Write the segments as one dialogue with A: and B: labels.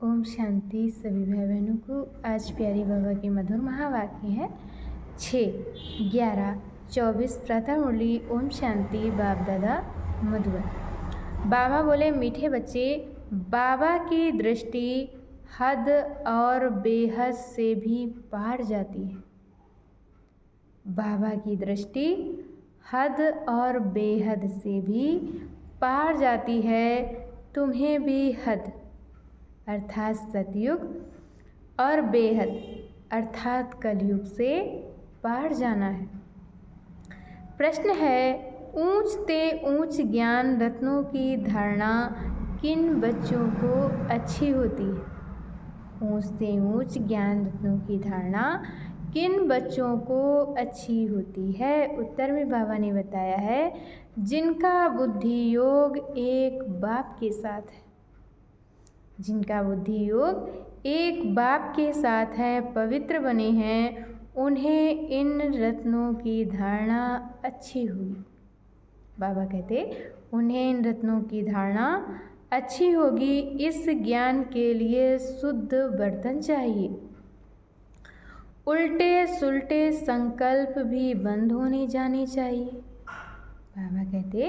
A: ओम शांति। सभी भाई बहनों को आज प्यारी बाबा की मधुर महावाक्य है 6, 11, 24 प्रातः मुरली। ओम शांति। बाप दादा मधुबन। बाबा बोले, मीठे बच्चे, बाबा की दृष्टि हद और बेहद से भी पार जाती है। बाबा की दृष्टि हद और बेहद से भी पार जाती है। तुम्हें भी हद अर्थात सतयुग और बेहद अर्थात कलयुग से पार जाना है। प्रश्न है, ऊंच से ऊंच ज्ञान रत्नों की धारणा किन बच्चों को अच्छी होती है? ऊंच से ऊंच ज्ञान रत्नों की धारणा किन बच्चों को अच्छी होती है? उत्तर में बाबा ने बताया है, जिनका बुद्धि योग एक बाप के साथ है। जिनका बुद्धि योग एक बाप के साथ है, पवित्र बने हैं, उन्हें इन रत्नों की धारणा अच्छी हुई। बाबा कहते, उन्हें इन रत्नों की धारणा अच्छी होगी। इस ज्ञान के लिए शुद्ध बर्तन चाहिए। उल्टे सुलटे संकल्प भी बंद होने जाने चाहिए। बाबा कहते,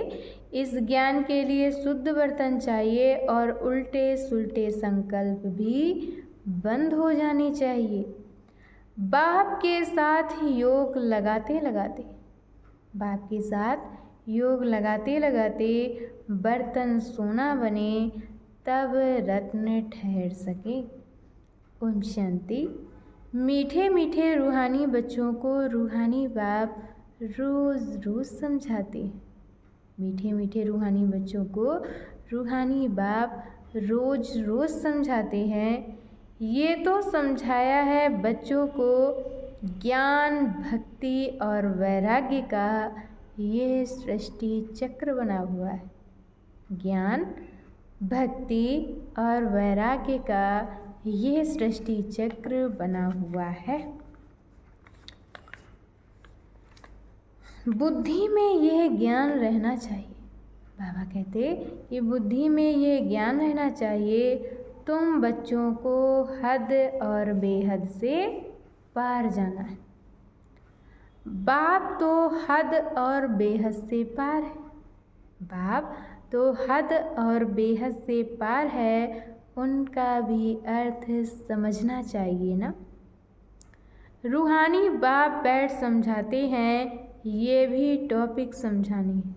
A: इस ज्ञान के लिए शुद्ध बर्तन चाहिए और उल्टे सुलटे संकल्प भी बंद हो जाने चाहिए। बाप के साथ योग लगाते लगाते बाप के साथ योग लगाते लगाते बर्तन सोना बने, तब रत्न ठहर सके। ओम शांति। मीठे मीठे रूहानी बच्चों को रूहानी बाप रोज़ रोज़ समझाते हैं। मीठे मीठे रूहानी बच्चों को रूहानी बाप रोज़ रोज़ समझाते हैं। ये तो समझाया है बच्चों को ज्ञान, भक्ति और वैराग्य का ये सृष्टि चक्र बना हुआ है। ज्ञान, भक्ति और वैराग्य का ये सृष्टि चक्र बना हुआ है। बुद्धि में यह ज्ञान रहना चाहिए। बाबा कहते, ये बुद्धि में ये ज्ञान रहना चाहिए, तुम बच्चों को हद और बेहद से पार जाना है। बाप तो हद और बेहद से पार है। बाप तो हद और बेहद से पार है, उनका भी अर्थ समझना चाहिए ना। रूहानी बाप बैठ समझाते हैं, ये भी टॉपिक समझानी है।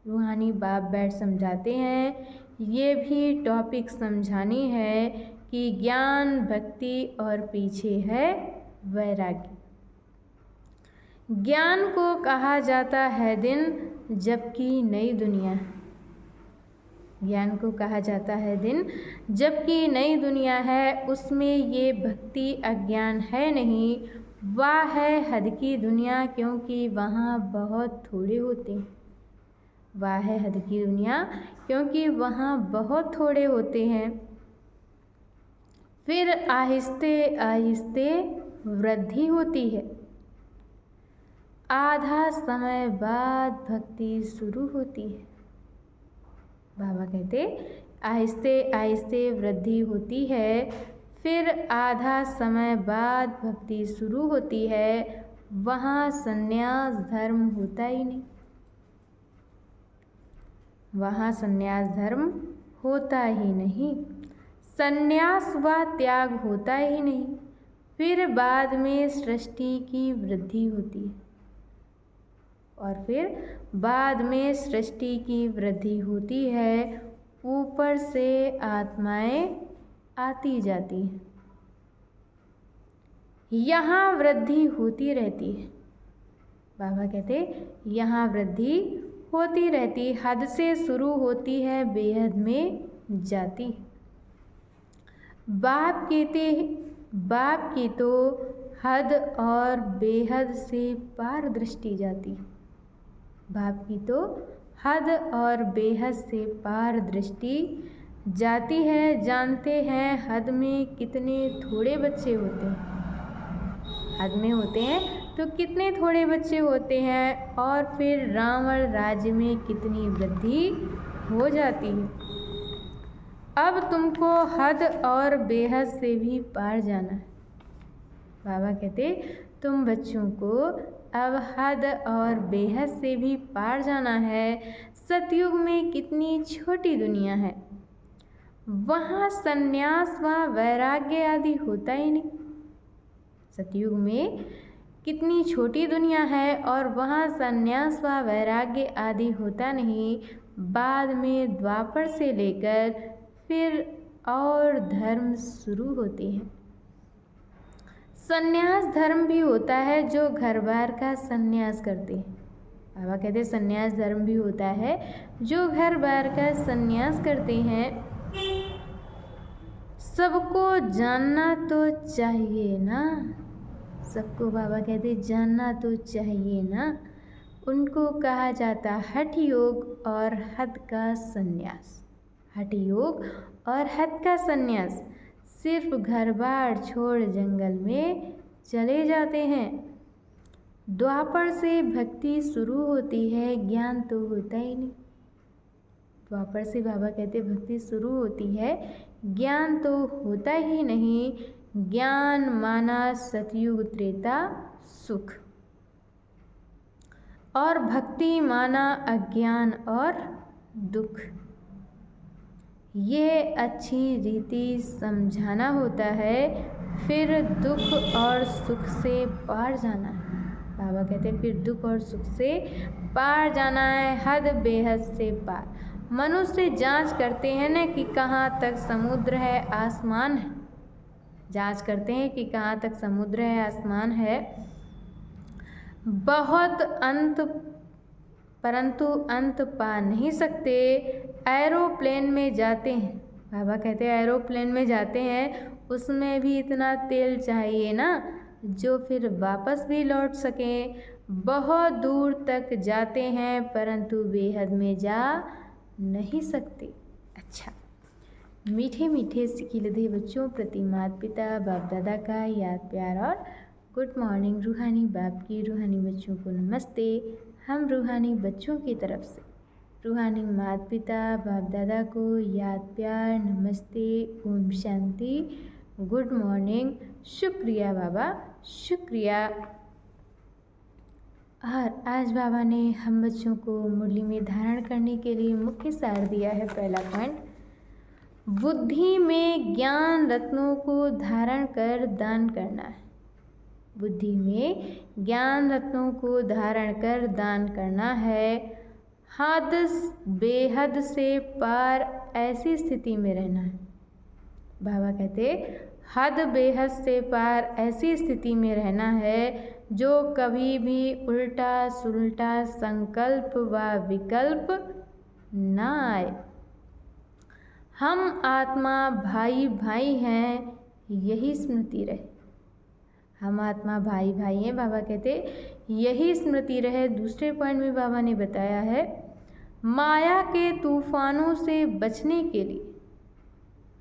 A: रूहानी बाप बैठ समझाते हैं, ये भी टॉपिक समझानी है कि ज्ञान, भक्ति और पीछे है वैराग्य। ज्ञान को कहा जाता है दिन, जबकि नई दुनिया है। ज्ञान को कहा जाता है दिन, जबकि नई दुनिया है, उसमें ये भक्ति अज्ञान है नहीं। वह है हद की दुनिया, क्योंकि वहाँ बहुत थोड़े होते हैं। वह है हद की दुनिया, क्योंकि वहाँ बहुत थोड़े होते हैं। फिर आहिस्ते आहिस्ते वृद्धि होती है। आधा समय बाद भक्ति शुरू होती है। बाबा कहते, आहिस्ते आहिस्ते वृद्धि होती है, फिर आधा समय बाद भक्ति शुरू होती है। वहाँ संन्यास धर्म होता ही नहीं। वहाँ संन्यास धर्म होता ही नहीं। संन्यास व त्याग होता ही नहीं। फिर बाद में सृष्टि की वृद्धि होती है और फिर बाद में सृष्टि की वृद्धि होती है। ऊपर से आत्माएं आती जाती हैं। यहाँ वृद्धि होती रहती है। बाबा कहते, यहाँ वृद्धि होती रहती, हद से शुरू होती है, बेहद में जाती। बाप की तो हद और बेहद से पार दृष्टि जाती। बाप की तो हद और बेहद से पार दृष्टि जाती है। जानते हैं हद में कितने थोड़े बच्चे होते हैं। हद में होते हैं तो कितने थोड़े बच्चे होते हैं, और फिर रावण राज्य में कितनी वृद्धि हो जाती है। अब तुमको हद और बेहद से भी पार जाना है। बाबा कहते तुम बच्चों को अब हद और बेहद से भी पार जाना है। सतयुग में कितनी छोटी दुनिया है, वहाँ संन्यास व वैराग्य आदि होता ही नहीं। सतयुग में कितनी छोटी दुनिया है और वहाँ संन्यास व वैराग्य आदि होता नहीं। बाद में द्वापर से लेकर फिर और धर्म शुरू होते हैं। संन्यास धर्म भी होता है जो घर बार का संन्यास करते हैं। बाबा कहते संन्यास धर्म भी होता है जो घर बार का संन्यास करते हैं। सबको जानना तो चाहिए ना, सबको बाबा कहते जानना तो चाहिए ना। उनको कहा जाता हठ योग और हद का संन्यास। हठ योग और हद का संन्यास सिर्फ घर बार छोड़ जंगल में चले जाते हैं। द्वापर से भक्ति शुरू होती है, ज्ञान तो होता ही नहीं। द्वापर से बाबा कहते भक्ति शुरू होती है, ज्ञान तो होता ही नहीं। ज्ञान माना सतयुग त्रेता सुख और भक्ति माना अज्ञान और दुख। ये अच्छी रीति समझाना होता है, फिर दुख और सुख से पार जाना है। बाबा कहते हैं फिर दुख और सुख से पार जाना है, हद बेहद से पार। मनुष्य जांच करते हैं ना कि कहाँ तक समुद्र है आसमान है, जांच करते हैं कि कहाँ तक समुद्र है आसमान है। बहुत अंत परंतु अंत पा नहीं सकते। एरोप्लेन में जाते हैं, बाबा कहते हैं एरोप्लेन में जाते हैं, उसमें भी इतना तेल चाहिए ना जो फिर वापस भी लौट सकें। बहुत दूर तक जाते हैं परंतु बेहद में जा नहीं सकते। अच्छा, मीठे मीठे सिकिलधे बच्चों प्रति माता पिता बाप दादा का याद प्यार और गुड मॉर्निंग। रूहानी बाप की रूहानी बच्चों को नमस्ते। हम रूहानी बच्चों की तरफ से रूहानी माता पिता बाप दादा को याद प्यार नमस्ते, ओम शांति, गुड मॉर्निंग। शुक्रिया बाबा, शुक्रिया। और आज बाबा ने हम बच्चों को मुरली में धारण करने के लिए मुख्य सार दिया है। पहला पॉइंट, बुद्धि में ज्ञान रत्नों को धारण कर दान करना है। बुद्धि में ज्ञान रत्नों को धारण कर दान करना है। हद बेहद से पार ऐसी स्थिति में रहना है। बाबा कहते हद बेहद से पार ऐसी स्थिति में रहना है जो कभी भी उल्टा सुल्टा संकल्प व विकल्प ना आए। हम आत्मा भाई भाई हैं, यही स्मृति रहे। हम आत्मा भाई भाई हैं, बाबा कहते यही स्मृति रहे। दूसरे पॉइंट में बाबा ने बताया है, माया के तूफानों से बचने के लिए,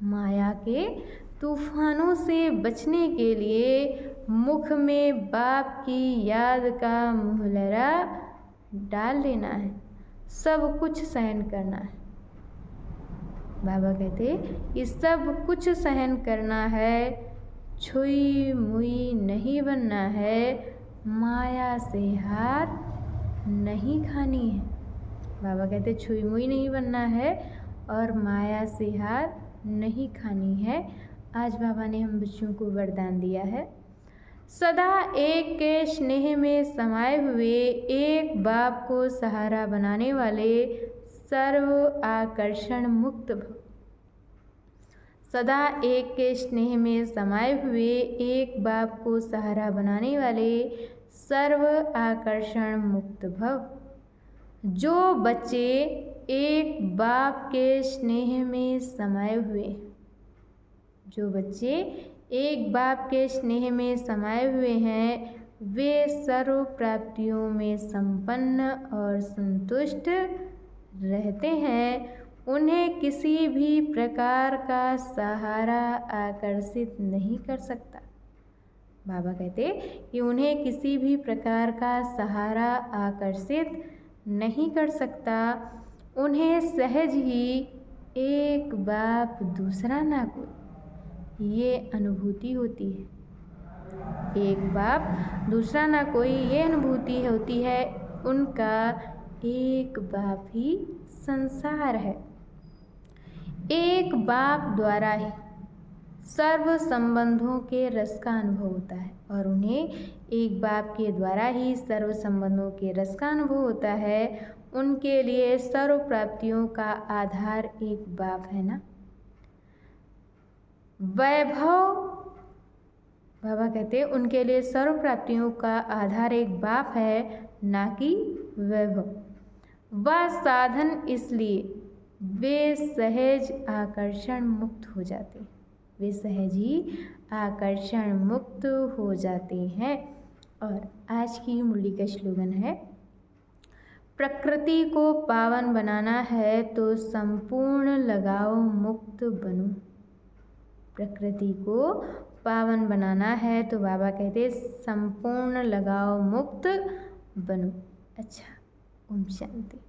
A: माया के तूफानों से बचने के लिए मुख में बाप की याद का मुहलरा डाल लेना है, सब कुछ सहन करना है। बाबा कहते ये सब कुछ सहन करना है, छुई मुई नहीं बनना है, माया से हार नहीं खानी है। बाबा कहते छुई मुई नहीं बनना है और माया से हार नहीं खानी है। आज बाबा ने हम बच्चों को वरदान दिया है, सदा एक के स्नेह में समाये हुए, एक बाप को सहारा बनाने वाले, सर्व आकर्षण मुक्त भव। सदा एक के स्नेह में समाये हुए, एक बाप को सहारा बनाने वाले, सर्व आकर्षण मुक्त भव। जो बच्चे एक बाप के स्नेह में समाये हुए, जो बच्चे एक बाप के स्नेह में समाये हुए हैं, वे सर्व प्राप्तियों में संपन्न और संतुष्ट रहते हैं। उन्हें किसी भी प्रकार का सहारा आकर्षित नहीं कर सकता। बाबा कहते कि उन्हें किसी भी प्रकार का सहारा आकर्षित नहीं कर सकता। उन्हें सहज ही एक बाप दूसरा ना कोई, ये अनुभूति होती है। एक बाप दूसरा ना कोई, ये अनुभूति होती है। उनका एक बाप ही संसार है। एक बाप द्वारा ही सर्व संबंधों के रस का अनुभव होता है, और उन्हें एक बाप के द्वारा ही सर्व संबंधों के रस का अनुभव होता है। उनके लिए सर्व प्राप्तियों का आधार एक बाप है ना। वैभव, बाबा कहते उनके लिए सर्व प्राप्तियों का आधार एक बाप है, ना कि वैभव। वह साधन, इसलिए वे सहज आकर्षण मुक्त हो जाते, वे सहज ही आकर्षण मुक्त हो जाते हैं। और आज की मुरली का स्लोगन है, प्रकृति को पावन बनाना है तो संपूर्ण लगाव मुक्त बनो। प्रकृति को पावन बनाना है तो बाबा कहते संपूर्ण लगाव मुक्त बनो। अच्छा, ओम शांति।